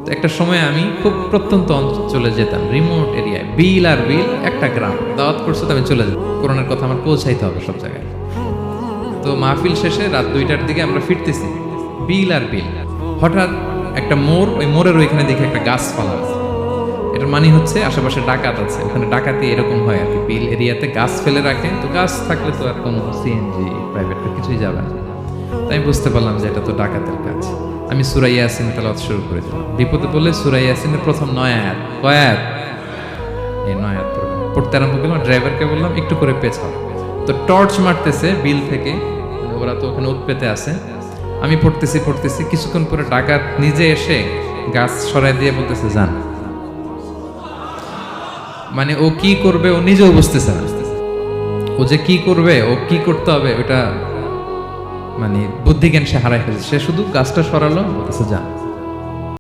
তো একটা সময় আমি খুব প্রত্যন্ত অঞ্চলে যেতাম, রিমোট এরিয়ায়, বিল আর বিল একটা গ্রাম। দাওয়াত করছে তো আমি চলে যাব, কোরআনের কথা আমার পৌঁছাইতে হবে সব জায়গায়। তো মাহফিল শেষে রাত 2টার দিকে আমরা ফিরতেছি, বিল আর বিল। হঠাৎ একটা মোড়, ওই মোড়ের ওইখানে দেখে একটা গাছপালা আছে। এটার মানে হচ্ছে আশেপাশে ডাকাত আছে, ওখানে ডাকাতি এরকম হয় আর কি, বিল এরিয়াতে গাছ ফেলে রাখে। তো গাছ থাকলে তো আর কোনো সিএনজি প্রাইভেট কিছুই যাবে না। তাই বুঝতে পারলাম যে এটা তো ডাকাতের কাজ। আমি সূরা ইয়াসিন তেলাওয়াত শুরু করে দিলাম। বিপদে বলে সূরা ইয়াসিনের প্রথম 9 আয়াত, কয় আয়াত? এই 9 আয়াত পড়তে আরম্ভ করলাম। ড্রাইভারকে বললাম একটু করে পেছাও। তো টর্চ মারতেছে বিল থেকে, ওরা তো ওখানে উৎপেতে আছে। আমি পড়তেছি, কিছুক্ষণ পরে ডাকাত নিজে এসে গাছ সরাই দিয়ে বলতেছে যান। মানে ও কি করবে ও নিজেও বুঝতেছে না, ও যে কি করবে, ও কি করতে হবে ওটা মানে বুদ্ধি জ্ঞান সে হারাই ফেলছে। সে শুধু গাছটা সরালো, বলতেছে যান।